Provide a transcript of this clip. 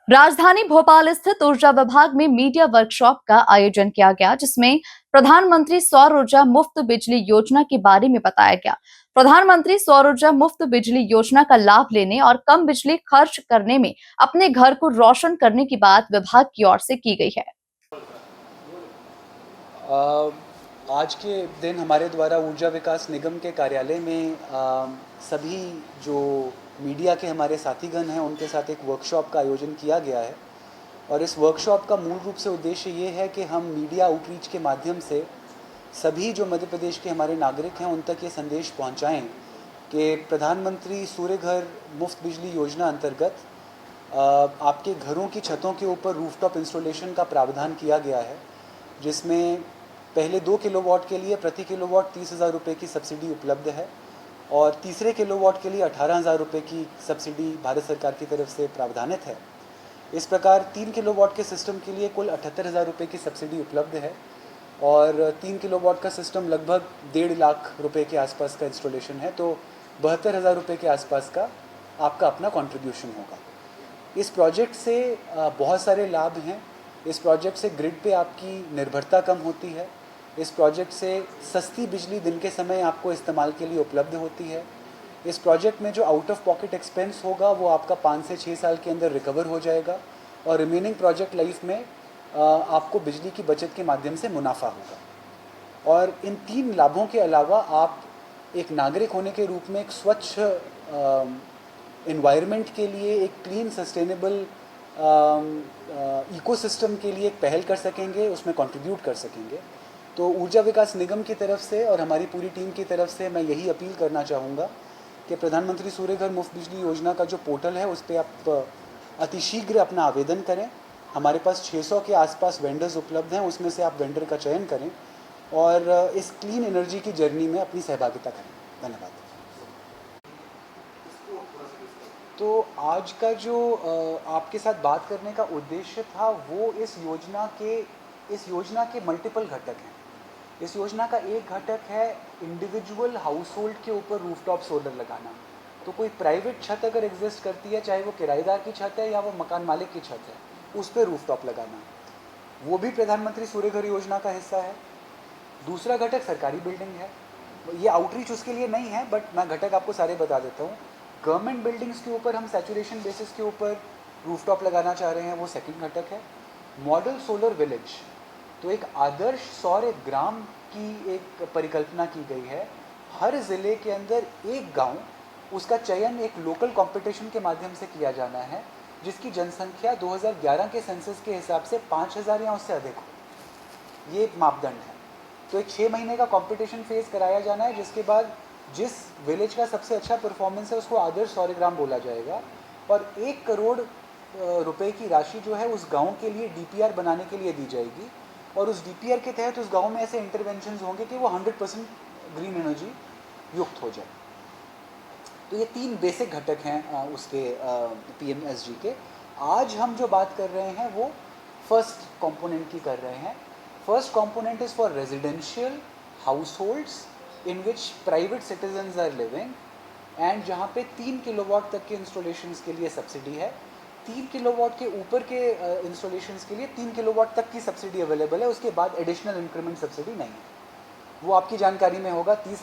राजधानी भोपाल स्थित ऊर्जा विभाग में मीडिया वर्कशॉप का आयोजन किया गया, जिसमें प्रधानमंत्री सौर ऊर्जा मुफ्त बिजली योजना के बारे में बताया गया। प्रधानमंत्री सौर ऊर्जा मुफ्त बिजली योजना का लाभ लेने और कम बिजली खर्च करने में अपने घर को रोशन करने की बात विभाग की ओर से की गई है। आज के दिन हमारे द्वारा ऊर्जा विकास निगम के कार्यालय में सभी जो मीडिया के हमारे साथीगण हैं उनके साथ एक वर्कशॉप का आयोजन किया गया है। और इस वर्कशॉप का मूल रूप से उद्देश्य ये है कि हम मीडिया आउटरीच के माध्यम से सभी जो मध्य प्रदेश के हमारे नागरिक हैं उन तक ये संदेश पहुंचाएं कि प्रधानमंत्री सूर्य घर मुफ्त बिजली योजना अंतर्गत आपके घरों की छतों के ऊपर रूफटॉप इंस्टॉलेशन का प्रावधान किया गया है, जिसमें पहले 2 किलोवाट के लिए प्रति किलोवाट 30,000 रुपये की सब्सिडी उपलब्ध है और तीसरे किलोवाट के लिए 18,000 रुपये की सब्सिडी भारत सरकार की तरफ से प्रावधानित है। इस प्रकार 3 किलोवाट के सिस्टम के लिए कुल 78,000 रुपये की सब्सिडी उपलब्ध है और 3 किलोवाट का सिस्टम लगभग 1.5 लाख रुपये के आसपास का इंस्टॉलेशन है, तो 72,000 रुपये के आसपास का आपका अपना कंट्रीब्यूशन होगा। इस प्रोजेक्ट से बहुत सारे लाभ हैं। इस प्रोजेक्ट से ग्रिड पे आपकी निर्भरता कम होती है। इस प्रोजेक्ट से सस्ती बिजली दिन के समय आपको इस्तेमाल के लिए उपलब्ध होती है। इस प्रोजेक्ट में जो आउट ऑफ पॉकेट एक्सपेंस होगा वो आपका 5 से 6 साल के अंदर रिकवर हो जाएगा और रिमेनिंग प्रोजेक्ट लाइफ में आपको बिजली की बचत के माध्यम से मुनाफा होगा। और इन 3 लाभों के अलावा आप एक नागरिक होने के रूप में एक स्वच्छ एनवायरनमेंट के लिए, एक क्लीन सस्टेनेबल इकोसिस्टम के लिए एक पहल कर सकेंगे, उसमें कंट्रीब्यूट कर सकेंगे। तो ऊर्जा विकास निगम की तरफ से और हमारी पूरी टीम की तरफ से मैं यही अपील करना चाहूँगा कि प्रधानमंत्री सूर्य घर मुफ्त बिजली योजना का जो पोर्टल है उस पर आप अतिशीघ्र अपना आवेदन करें। हमारे पास 600 के आसपास वेंडर्स उपलब्ध हैं, उसमें से आप वेंडर का चयन करें और इस क्लीन एनर्जी की जर्नी में अपनी सहभागिता करें। धन्यवाद। तो आज का जो आपके साथ बात करने का उद्देश्य था वो इस योजना के मल्टीपल घटक हैं। इस योजना का एक घटक है इंडिविजुअल हाउस होल्ड के ऊपर रूफटॉप सोलर लगाना। तो कोई प्राइवेट छत अगर एग्जिस्ट करती है, चाहे वो किराएदार की छत है या वो मकान मालिक की छत है, उस पर रूफटॉप लगाना, वो भी प्रधानमंत्री सूर्य घर योजना का हिस्सा है। दूसरा घटक सरकारी बिल्डिंग है। ये आउटरीच उसके लिए नहीं है, बट मैं घटक आपको सारे बता देता हूँ। गवर्नमेंट बिल्डिंग्स के ऊपर हम सैचुरेशन बेसिस के ऊपर रूफटॉप लगाना चाह रहे हैं, वो सेकंड घटक है। मॉडल सोलर विलेज, तो एक आदर्श सौर ग्राम की एक परिकल्पना की गई है। हर ज़िले के अंदर एक गांव, उसका चयन एक लोकल कंपटीशन के माध्यम से किया जाना है, जिसकी जनसंख्या 2011 के सेंसस के हिसाब से 5,000 या उससे अधिक हो। ये मापदंड है। तो एक 6 महीने का कंपटीशन फेज कराया जाना है, जिसके बाद जिस विलेज का सबसे अच्छा परफॉर्मेंस है उसको आदर्श सौरग्राम बोला जाएगा और 1 करोड़ रुपए की राशि जो है उस गांव के लिए डीपीआर बनाने के लिए दी जाएगी और उस डीपीआर के तहत उस गांव में ऐसे इंटरवेंशंस होंगे कि वो 100% ग्रीन एनर्जी युक्त हो जाए। तो ये 3 बेसिक घटक हैं उसके पीएमएसजी के। आज हम जो बात कर रहे हैं वो फर्स्ट कंपोनेंट की कर रहे हैं। First component is for residential house holds in which private citizens are living and जहाँ पे 3 किलोवाट तक के इंस्टॉलेशंस के लिए सब्सिडी है। 3 किलोवाट के ऊपर के इंस्टॉलेशंस के लिए 3 किलोवाट तक की सब्सिडी अवेलेबल है, उसके बाद एडिशनल इंक्रीमेंट सब्सिडी नहीं है। वो आपकी जानकारी में होगा, 30